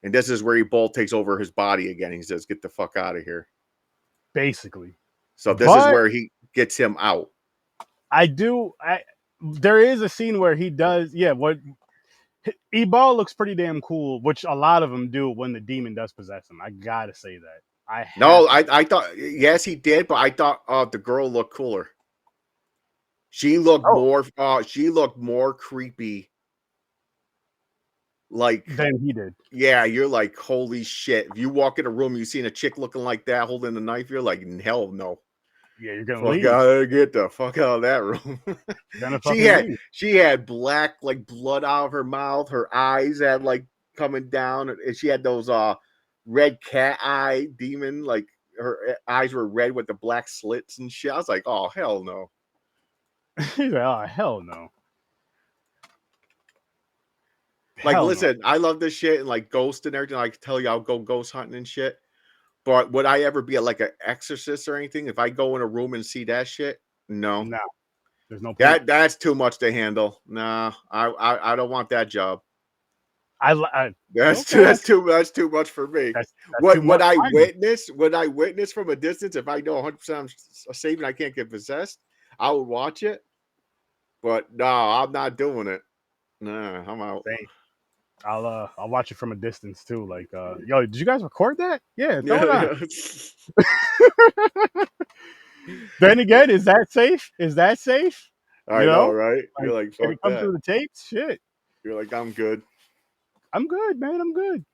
And this is where Ebal takes over his body again. He says, "Get the fuck out of here." Basically. So this is where he gets him out. There is a scene where he does, what Ebal looks pretty damn cool, which a lot of them do when the demon does possess him. I gotta say that. I thought yes he did, but I thought the girl looked cooler. She looked more creepy. Like than he did. Yeah, you're like, holy shit. If you walk in a room, you seen a chick looking like that holding a knife, you're like, hell no. Yeah, you're gonna Fuck leave. out, get the fuck out of that room. Leave. She had black like blood out of her mouth. Her eyes had like coming down, and she had those red cat eye demon. Like her eyes were red with the black slits and shit. I was like, oh hell no. He's like, oh hell no. Like, listen, I love this shit and like ghost and everything. I can tell you I'll go ghost hunting and shit. But would I ever be like an exorcist or anything? If I go in a room and see that shit, no. There's no point. That's too much to handle. Nah, I don't want that job. That's too much for me. Would I witness from a distance if I know 100% I'm safe and I can't get possessed? I would watch it, but no, I'm not doing it. Nah, I'm out. I'll watch it from a distance too. Like, yo, did you guys record that? Yeah, throw it on. Then again, is that safe? I know, right? You're like, fuck can it come through the tapes? Shit. You're like, I'm good. I'm good, man. I'm good.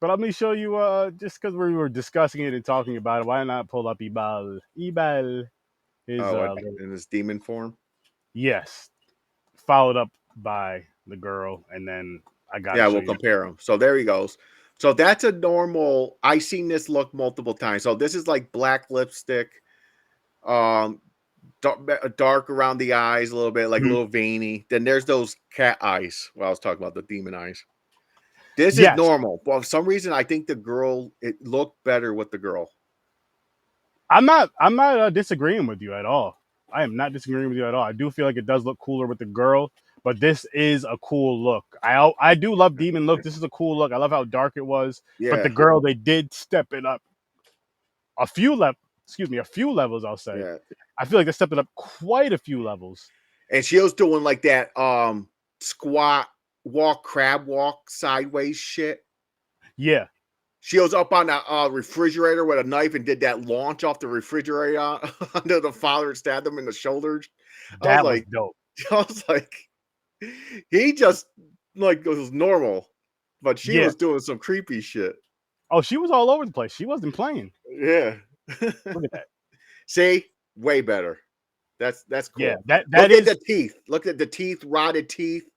But let me show you, just because we were discussing it and talking about it, why not pull up Ebal? Ebal is in his demon form? Yes. Followed up by the girl, and then I got we'll compare them. So there he goes. So that's a normal. I seen this look multiple times. So this is like black lipstick, dark around the eyes a little bit, like a little veiny. Then there's those cat eyes. Well, I was talking about the demon eyes. This is normal. But for some reason, I think it looked better with the girl. I'm not disagreeing with you at all. I am not disagreeing with you at all. I do feel like it does look cooler with the girl, but this is a cool look. I do love demon look. This is a cool look. I love how dark it was. Yeah. But the girl, they did step it up a few levels, I'll say. Yeah. I feel like they stepped it up quite a few levels. And she was doing like that squat walk, crab walk, sideways shit. Yeah. She was up on a refrigerator with a knife and did that launch off the refrigerator under the father and stabbed him in the shoulders. That was dope. I was like, he just like was normal, but she was doing some creepy shit. Oh, she was all over the place. She wasn't playing. Yeah. Look at that. See, way better. That's cool. Yeah, look at the teeth. Look at the teeth, rotted teeth.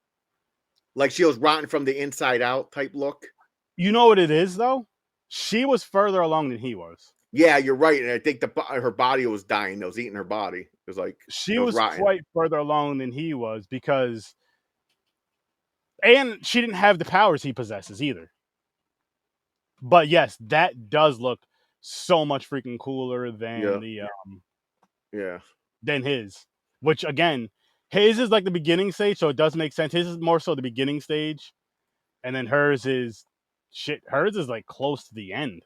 Like she was rotten from the inside out type look. You know what it is though? She was further along than he was. Yeah, you're right. And I think her body was dying. It was eating her body. It was like she was quite further along than he was and she didn't have the powers he possesses either. But yes, that does look so much freaking cooler than than his. Which again, his is like the beginning stage, so it does make sense. His is more so the beginning stage, and then hers is shit. Hers is like close to the end.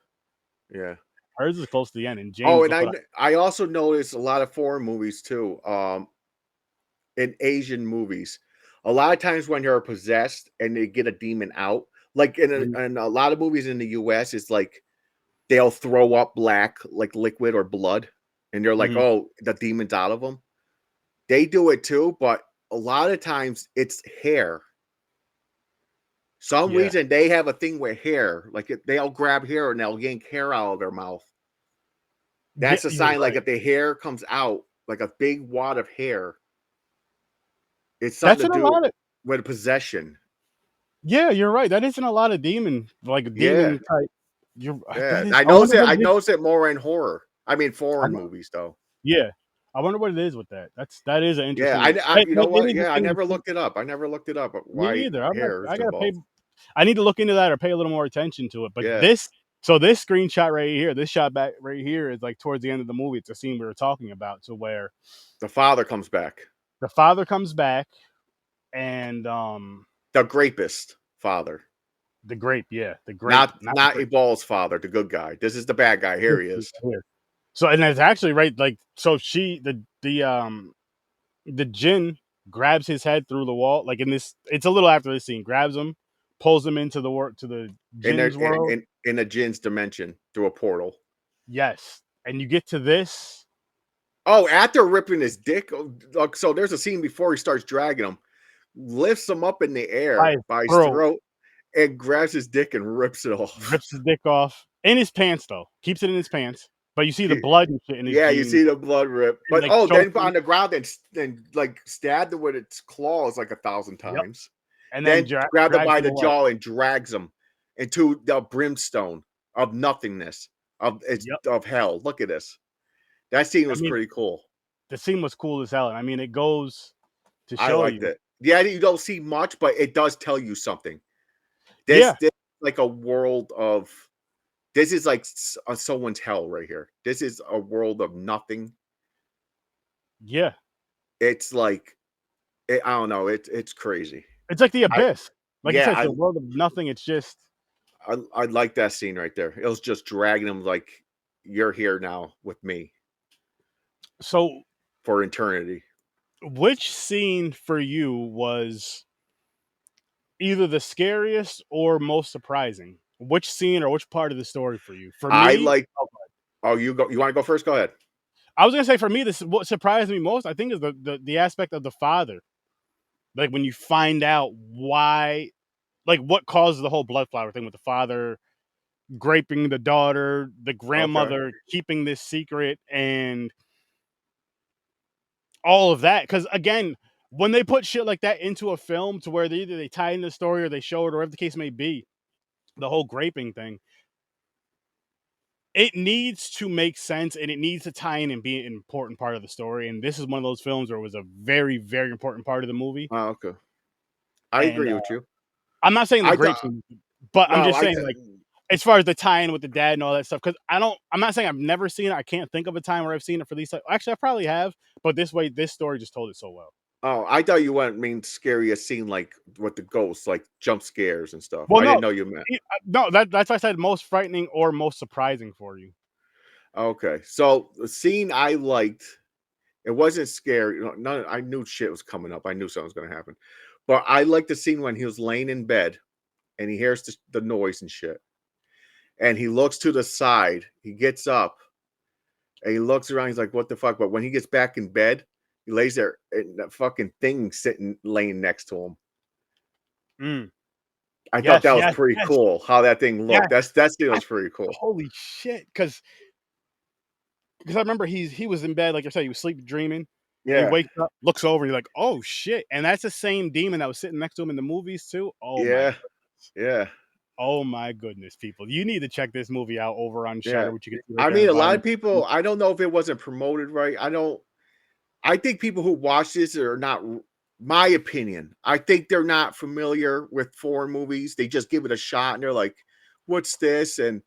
Yeah, hers is close to the end. And James. I also noticed a lot of foreign movies too. In Asian movies, a lot of times when you're possessed and they get a demon out, like in a lot of movies in the US, it's like they'll throw up black like liquid or blood, and they're like, oh, the demon's out of them. They do it too, but a lot of times it's hair. Some Yeah. reason they have a thing with hair. Like if they'll grab hair and they'll yank hair out of their mouth. Yeah, That's a you're sign. Like right. if the hair comes out, like a big wad of hair, it's That's something in to a do lot of with possession. Yeah, you're right. That isn't a lot of Yeah, demon type. yeah. That is. I I wonder noticed it. what I it is. noticed it more in horror. I mean, I foreign wo movies though. Yeah. I wonder what it is with that. That is an Yeah, interesting you know that what? is a Yeah, I thing to never see. looked it up. I never looked it up. Me Why either. hair is I gotta pay involved? I need to look into that or pay a little more attention to it. But Yeah, this screenshot right here, this shot back right here is like towards the end of the movie. It's a scene we were talking about to where the father comes back. the father comes back and The rapist father, the grape, yeah, the grape, not not the not grape. Ebal's father, the good guy. This is the bad guy. This Here he is is. right here. So and it's actually right like so she the Jin grabs his head through the wall. Like in this, it's a little after this scene. Grabs him, pulls him into the work to the In a Jin's world. in a Jin's dimension through a portal. Yes, and you get to this. Oh, after ripping his dick. So there's a scene before he starts dragging him, lifts him up in the By air his by his throat, throat, and grabs his dick and rips it off. rips his dick off in his pants though. Keeps it in his pants, but you see the blood and shit, and it's Yeah, you being see the blood rip. But like oh, then choking. on the ground and like stabbed him with its claws like 1,000 Yep, times. and then Then grabbed him drags by him the away. jaw and drags him into the brimstone of nothingness Yep. of hell. Look at this. That scene I was mean, pretty cool. the scene was cool as hell. I mean, it goes to I show liked you. it. Yeah, you don't see much, but it does tell you something. Yeah, This is like a world of this is like someone's hell right here. This is a world of nothing. yeah. It's like I don't know. It's crazy. It's like the I abyss. Like you yeah, said, it's a world of nothing. It's just I like that scene right there. It was just dragging him like you're here now with me so. for eternity. Which scene for you was either the scariest or most surprising? Which scene or which part of the story for you? For I me, like. Oh, you go. You want to go first? Go ahead. I was gonna say for me, this what surprised me most. I think is the aspect of the father. Like when you find out why, like what caused the whole blood flower thing with the father graping the daughter, the Okay. grandmother keeping this secret, and all of that. Because again, when they put shit like that into a film, to where either they tie in the story or they show it, or whatever the case may be, the whole graping thing, it needs to make sense and it needs to tie in and be an important part of the story. And this is one of those films where it was a very, very important part of the movie. Oh, okay. I And agree with you. I'm not saying the I do, grape scene, but I'm no. just saying like as far as the tie-in with the dad and all that stuff. Because I'm not saying I've never seen it. I can't think of a time where I've seen it for these. Actually, I probably have, but this story just told it so well. Oh, I thought you went mean scariest scene like with the ghosts, like jump scares and stuff. Well, I didn't no, know you meant. no, that's why I said most frightening or most surprising for you. Okay, so the scene I liked, it wasn't scary. None. I knew shit was coming up. I knew something was going to happen, but I liked the scene when he was laying in bed and he hears the noise and shit, and he looks to the side. He gets up and he looks around. He's like, "What the fuck?" But when he gets back in bed, he lays there and that fucking thing sitting laying next to him. Mm. I thought Yes, that was yes, pretty yes, cool how that thing looked. yes. That scene I, was pretty cool. holy shit! Because I remember he was in bed, like I said, he was sleep dreaming, and he Yeah, wakes up, looks over, and you're like, oh shit! And that's the same demon that was sitting next to him in the movies too. yeah, yeah, Oh my goodness, people! You need to check this movie out over on yeah. Shutter, which you can see right I there in the mean, a lot bottom. of people. I don't know if it wasn't promoted right. I don't. I think people who watch this are not. My opinion. I think they're not familiar with foreign movies. They just give it a shot and they're like, "What's this?" And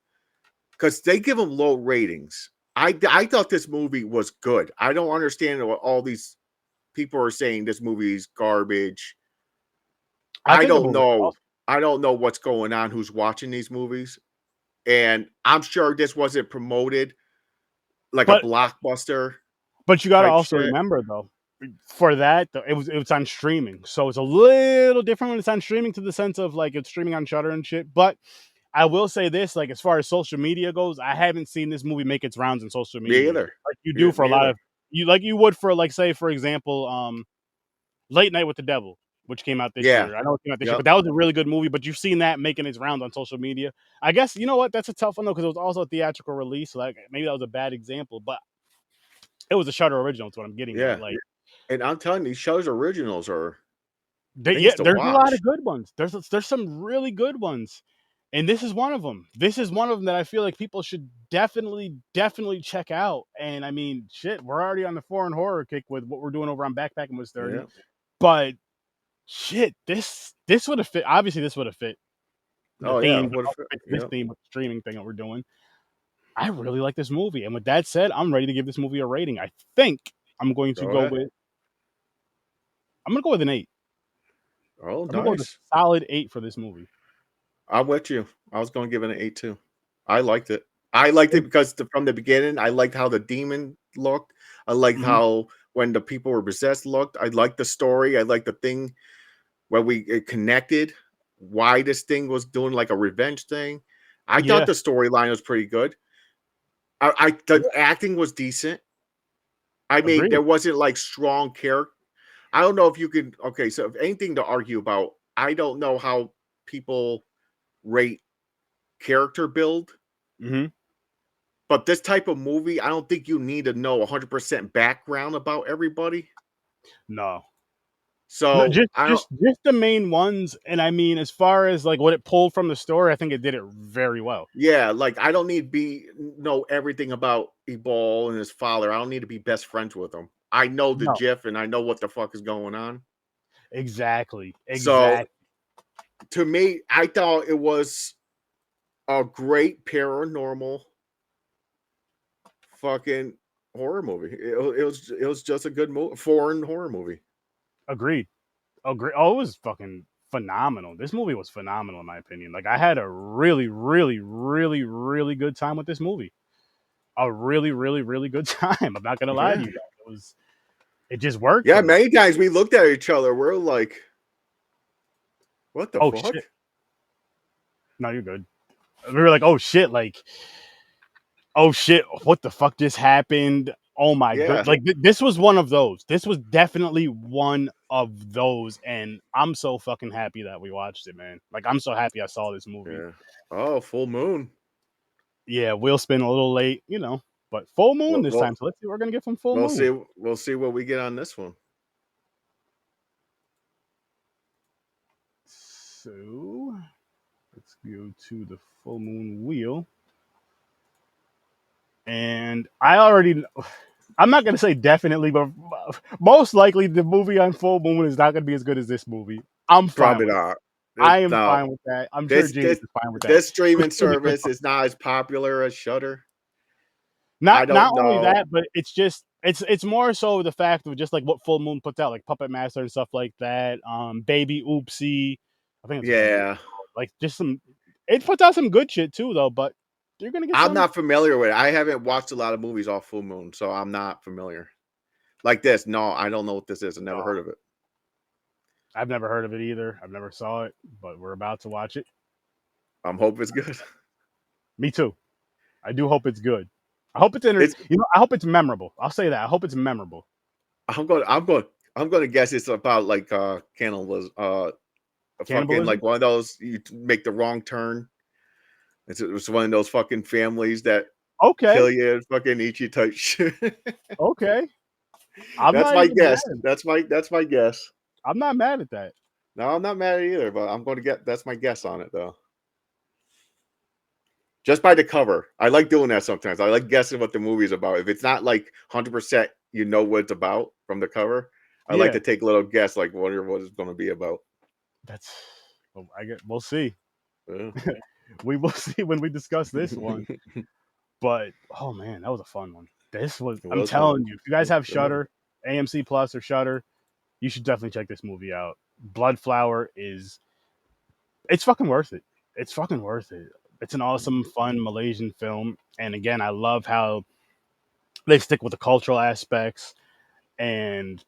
because they give them low ratings. I thought this movie was good. I don't understand what all these people are saying. This movie's garbage. I I think the don't movie was know. awesome, I don't know what's going on. Who's watching these movies? And I'm sure this wasn't promoted like a but blockbuster you got to type also shit. remember though, for that though, it was on streaming, so it's a little different when it's on streaming to the sense of like it's streaming on Shutter and shit. But I will say this, like as far as social media goes, I haven't seen this movie make its rounds in social Me media either. like you do Yeah, for a me lot either. of you like you would for like say for example, Late Night with the Devil. which came out this Yeah. year. I know it came out this year, Yep. but that was a really good movie. But you've seen that making its rounds on social media. I guess you know what? That's a tough one though because it was also a theatrical release. So like maybe that was a bad example, but it was a Shutter original. Is what I'm getting at. Yeah. Like, And I'm telling you, these shows originals are yeah, things to there's a lot of watch. good ones. There's some really good ones, and this is one of them. This is one of them that I feel like people should definitely check out. And I mean, shit, we're already on the foreign horror kick with what we're doing over on Backpacking with 30, Yeah. but shit, this would have fit. Obviously, this would have fit the Oh yeah. theme. What if? This Yeah. theme with the streaming thing that we're doing. I really like this movie, and with that said, I'm ready to give this movie a rating. I think I'm going to Go go ahead. with I'm gonna go with an 8. Oh, I'm gonna go with a nice. solid 8 for this movie. I'm with you. I was going to give it an 8 too. I liked it. I liked it because from the beginning, I liked how the demon looked. I liked Mhm. how when the people were possessed looked. I liked the story. I liked the thing where it connected. Why this thing was doing like a revenge thing. I thought Yeah, the storyline was pretty good. The acting was decent. I mean, agreed. there wasn't like strong character. I don't know if you could. Okay, so if anything to argue about, I don't know how people rate character build. Mhm. But this type of movie, I don't think you need to know 100% background about everybody. No. No, So I don't. just the main ones, and I mean, as far as, like, what it pulled from the story, I think it did it very well. Yeah, like I don't need to be know everything about Ebal and his father. I don't need to be best friends with him. I know the No. GIF and I know what the fuck is going on. Exactly, So exact to me, I thought it was a great paranormal fucking horror movie. It was just a good foreign horror movie. agreed, agree oh, it was fucking phenomenal. This movie was phenomenal in my opinion. Like, I had a really, really, really, really good time with this movie. A really, really, really good time. I'm not gonna lie to Yeah. you guys. It just worked Yeah, for me. many times we looked at each other. We're like, what the Oh, fuck? shit. No, you're good. We were like, "Oh, shit," like, oh shit, what the fuck just happened? Oh my Yeah. good, like this was one of those. This was definitely one of those, and I'm so fucking happy that we watched it, man. Like, I'm so happy I saw this movie. Yeah. Oh, full moon. Yeah, wheel spin a little late, you know, but full moon We'll, this we'll, time. So let's see what we're gonna get from full we'll moon. see. We'll see what we get on this one. So let's go to the full moon wheel, and I'm not gonna say definitely, but most likely the movie on full moon is not gonna be as good as this movie. I'm fine Probably with. not. I am No. fine with that. I'm sure This James this is fine with that. this It's streaming gonna be a good service is not as popular as Shutter. I not don't only know. that, but it's just it's more so the fact of just like what Full Moon puts out, like Puppet Master and stuff like that. Baby Oopsie, I think that's what the movie is Yeah. called. Like, just some, it puts out some good shit too, though. But you're gonna get I'm some. not familiar with it. I haven't watched a lot of movies off full moon, so I'm not familiar. Like this. No, I don't know what this is. I never No, heard of it. I've never heard of it either. I've never saw it, but we're about to watch it. I'm hoping it's good. Me too. I do hope it's good. I hope it's It's I hope it's memorable. I'll say that. I hope it's memorable. I'm going to guess it's about like cannibalism, fucking Cannibalism. like one of those you make the wrong turn. It's one of those fucking families that Okay. kill you and fucking eat you type shit. Okay. I'm That's not my even guess. mad. That's my guess. I'm not mad at that. No, I'm not mad at it either, but I'm going to get that's my guess on it though. Just by the cover. I like doing that sometimes. I like guessing what the movie's about. If it's not like 100% you know what it's about from the cover, I like Yeah, to take a little guess like wonder what it's going to be about. that's. Well, I get. We'll see. Yeah. We will see when we discuss this one. But oh man, that was a fun one. This was. It I'm was fun. telling you, if you guys have Yeah. Shutter, AMC Plus or Shutter, you should definitely check this movie out. Bloodflower is. It's fucking worth it. It's fucking worth it. It's an awesome, fun Malaysian film, and again, I love how they stick with the cultural aspects and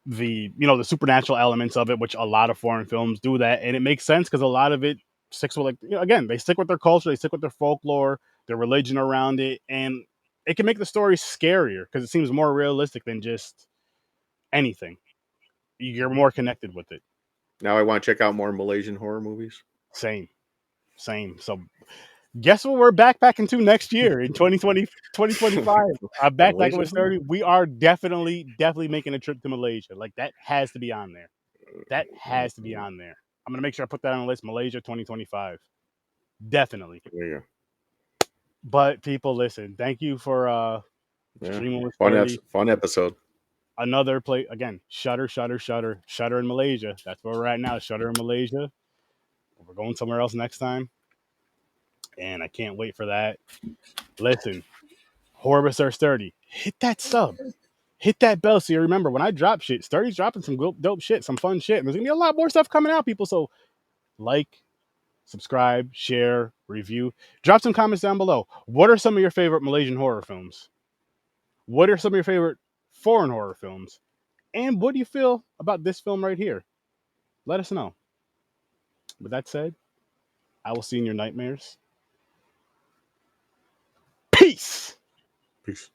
the supernatural elements of it, which a lot of foreign films do that, and it makes sense because a lot of it sticks with, like, again, they stick with their culture, they stick with their folklore, their religion around it, and it can make the story scarier because it seems more realistic than just anything. You're more connected with it. Now I want to check out more Malaysian horror movies. Same. So guess what we're back into next year in 2020, 2025. I'm back Malaysian with horror? 30. We are definitely making a trip to Malaysia. Like that has to be on there. That has to be on there. I'm gonna make sure I put that on the list. Malaysia 2025. Definitely. There you But people, listen, thank you for go. Yeah. streaming with 30. Fun episode. Another play again, Shutter in Malaysia. That's where we're at now. Shutter in Malaysia. We're going somewhere else next time. And I can't wait for that. Listen, HorrorWithSirSturdy. Hit that sub. Hit that bell so you remember when I drop shit. Sturdy's dropping some dope shit, some fun shit. And there's gonna be a lot more stuff coming out, people. So like, subscribe, share, review. Drop some comments down below. What are some of your favorite Malaysian horror films? What are some of your favorite foreign horror films? And what do you feel about this film right here? Let us know. With that said, I will see you in your nightmares. Peace! Peace.